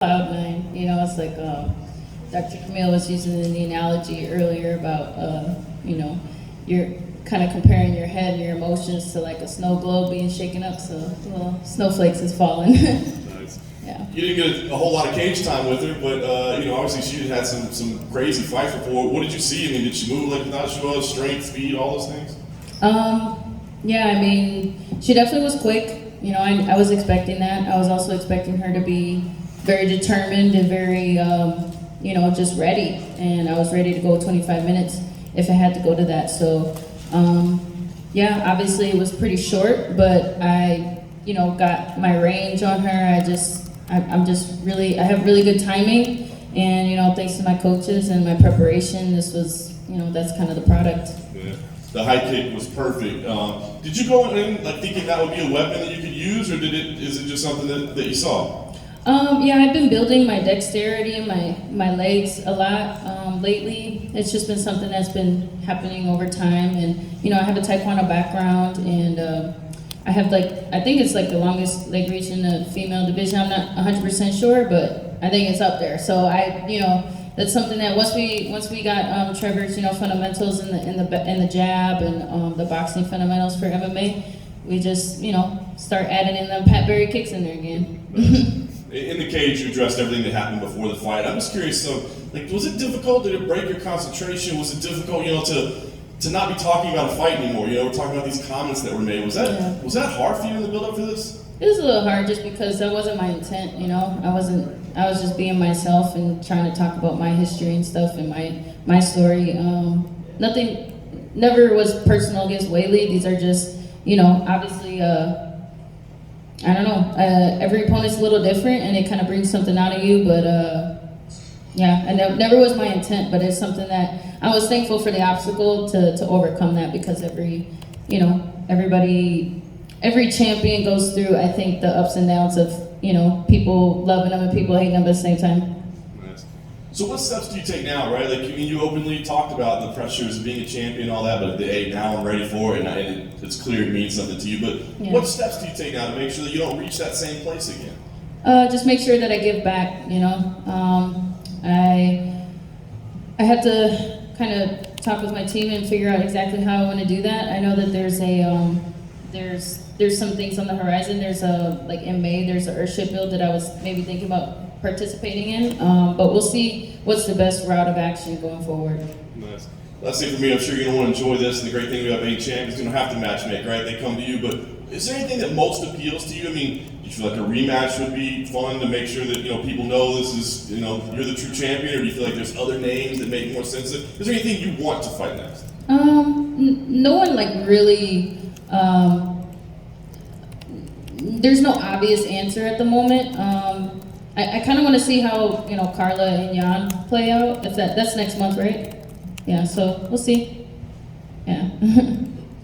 Cloud nine, it's like Dr. Camille was using the analogy earlier about, you're kind of comparing your head and your emotions to like a snow globe being shaken up, so snowflakes is falling. Nice. Yeah. You didn't get a whole lot of cage time with her, but obviously she had some crazy fights before. What did you see? I mean, did she move like you thought she was? Strength, speed, all those things? Yeah, I mean, she definitely was quick. I was expecting that. I was also expecting her to be very determined and very, just ready. And I was ready to go 25 minutes if I had to go to that. So, obviously it was pretty short, but I, got my range on her. I have really good timing. And, thanks to my coaches and my preparation, this was, that's kind of the product. Yeah. The high kick was perfect. Did you go in thinking that would be a weapon that you could use, or is it just something that you saw? I've been building my dexterity and my legs a lot lately. It's just been something that's been happening over time, and I have a taekwondo background, and I have I think it's the longest leg reach in the female division. I'm not 100% sure, but I think it's up there. So that's something that once we got Trevor's fundamentals in the jab and the boxing fundamentals for MMA, we just start adding in the Pat Berry kicks in there again. In the cage, you addressed everything that happened before the fight. I'm just curious, so was it difficult? Did it break your concentration? Was it difficult, to not be talking about a fight anymore? We're talking about these comments that were made. Was that hard for you in the build up for this? It was a little hard just because that wasn't my intent. I was just being myself and trying to talk about my history and stuff and my story. Nothing, never was personal against Weilli. These are just, obviously. I don't know. Every opponent's a little different, and it kind of brings something out of you. But and never was my intent. But it's something that I was thankful for the obstacle to overcome that, because every champion goes through, I think, the ups and downs of people loving them and people hating them at the same time. Nice. So what steps do you take now, right? You openly talked about the pressures of being a champion and all that, but hey, now I'm ready for it, and it's clear it means something to you. But what steps do you take now to make sure that you don't reach that same place again? Just make sure that I give back. I have to kind of talk with my team and figure out exactly how I want to do that. I know that there's there's some things on the horizon. There's in May, there's an Earthship build that I was maybe thinking about participating in, but we'll see what's the best route of action going forward. Nice. That's it for me. I'm sure you're going to want to enjoy this, and the great thing about being champ is you don't have to match make, right? They come to you, but is there anything that most appeals to you? I mean, do you feel like a rematch would be fun to make sure that people know this is you're the true champion, or do you feel like there's other names that make more sense? Is there anything you want to fight next? No one really. There's no obvious answer at the moment. I kind of want to see how Carla and Jan play out. If that's next month, right? Yeah. So we'll see. Yeah.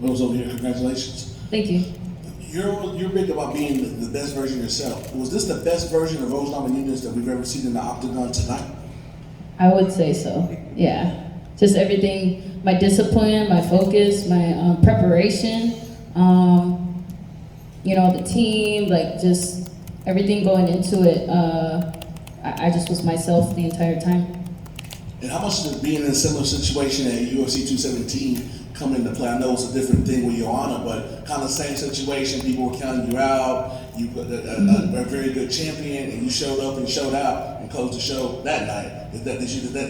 Rose over here, congratulations. Thank you. You're big about being the best version of yourself. Was this the best version of Rose Namajunas that we've ever seen in the octagon tonight? I would say so. Yeah. Just everything, my discipline, my focus, my preparation. The team, just everything going into it. I just was myself the entire time. And how much does being in a similar situation at UFC 217 come into play? I know it's a different thing with Joanna, but kind of same situation. People were counting you out. You put a very good champion, and you showed up and showed out and closed the show that night. Is that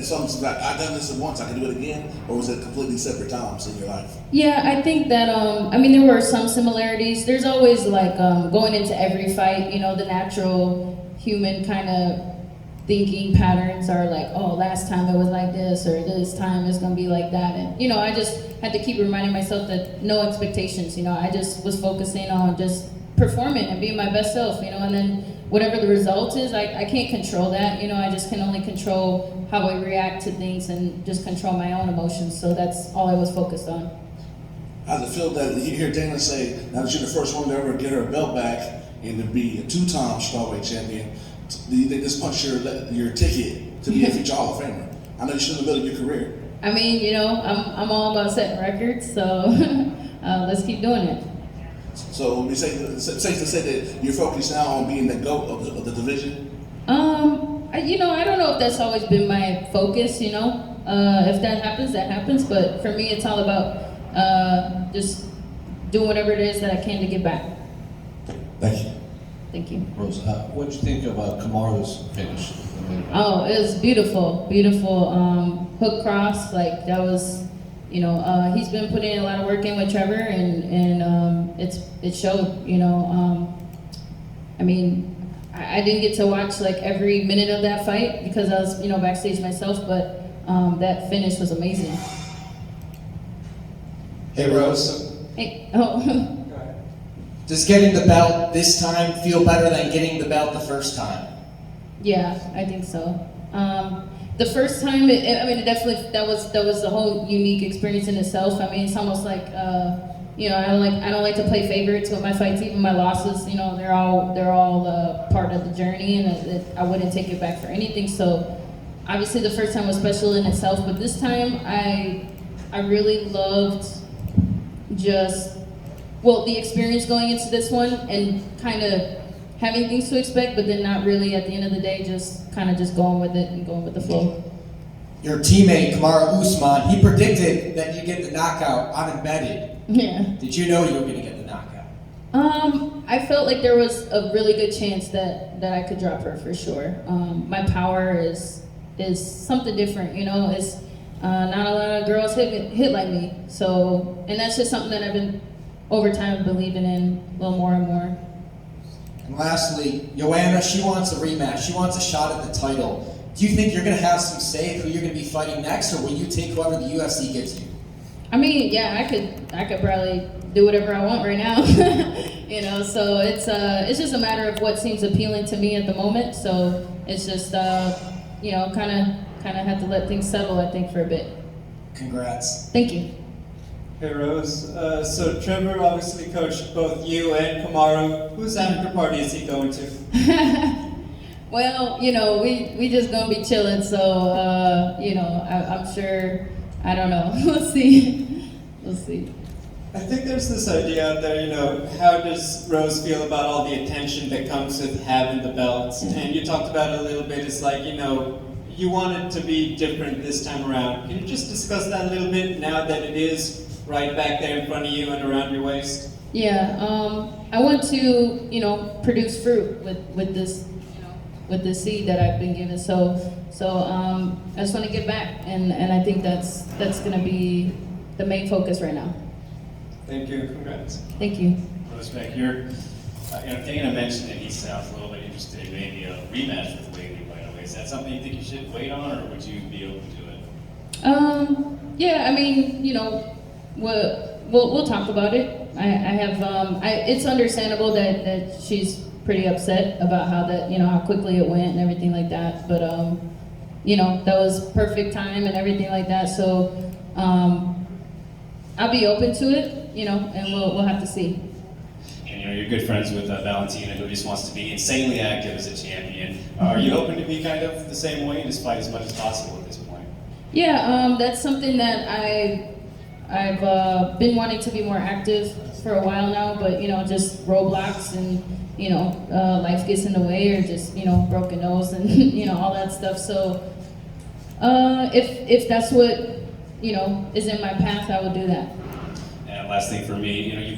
something like, I've done this once, I can do it again, or was it completely separate times in your life? Yeah, I think that there were some similarities. There's always going into every fight, the natural human kind of thinking patterns are last time it was like this, or this time it's gonna be like that, and I just had to keep reminding myself that no expectations. I just was focusing on just performing and being my best self, and then whatever the result is, I can't control that. I just can only control how I react to things and just control my own emotions. So that's all I was focused on. How does it feel that you hear Dana say, now that you're the first one to ever get her belt back and to be a two-time strawweight champion, do you think this punched your ticket to be a future Hall of Famer? I know you're still in the middle of your career. I'm all about setting records, so let's keep doing it. So we safe to say that you're focused now on being the GOAT of the division? I don't know if that's always been my focus, if that happens, but for me, it's all about just doing whatever it is that I can to give back. Thank you. Thank you. Rose, what did you think of KAMARU's finish? Oh, it was beautiful, hook cross, like that was, he's been putting in a lot of work in with Trevor, and it showed, I mean, I didn't get to watch like every minute of that fight because I was, backstage myself, but that finish was amazing. Hey Rose, Hey, oh. does getting the belt this time feel better than getting the belt the first time? Yeah, I think so. The first time, it definitely that was a whole unique experience in itself. I mean, it's almost like I don't like to play favorites with my fights, even my losses. They're all part of the journey, and I wouldn't take it back for anything. So, obviously, the first time was special in itself, but this time I really loved the experience going into this one and kind of having things to expect, but then not really at the end of the day, just going with it and going with the flow. Your teammate, KAMARU USMAN, he predicted that you get the knockout unembedded. Yeah. Did you know you were going to get the knockout? I felt like there was a really good chance that I could drop her for sure. My power is something different, it's not a lot of girls hit like me. So, and that's just something that I've been over time believing in a little more and more. And lastly, Joanna, she wants a rematch. She wants a shot at the title. Do you think you're going to have some say in who you're going to be fighting next, or will you take whoever the UFC gives you? I mean, yeah, I could probably do whatever I want right now, So it's just a matter of what seems appealing to me at the moment. So it's just kind of have to let things settle, I think, for a bit. Congrats. Thank you. Hey Rose, so Trevor obviously coached both you and KAMARU. Whose after party is he going to? Well, we just gonna be chilling, so I'm sure. I don't know. We'll see. I think there's this idea out there, how does Rose feel about all the attention that comes with having the belts? And you talked about it a little bit. It's like, you want it to be different this time around. Can you just discuss that a little bit now that it is right back there in front of you and around your waist? Yeah, I want to, produce fruit with this, with this seed that I've been given. So I just want to give back, and I think that's going to be the main focus right now. Thank you. Congrats. Thank you. Rose, back here, Dana mentioned that he sounds a little bit interested in maybe a rematch with Weilli right away. Is that something you think you should wait on, or would you be open to it? Yeah, I mean, we'll talk about it. I have, it's understandable that she's pretty upset about how how quickly it went and everything like that. But, that was perfect time and everything like that. So, I'll be open to it, and we'll have to see. And you're good friends with Valentina, who just wants to be insanely active as a champion. Are you hoping to be kind of the same way and just fight as much as possible at this point? Yeah, that's something that I've been wanting to be more active for a while now, but just roadblocks and life gets in the way, or just broken nose and all that stuff. So if that's what is in my path, I will do that. And last thing for me, you've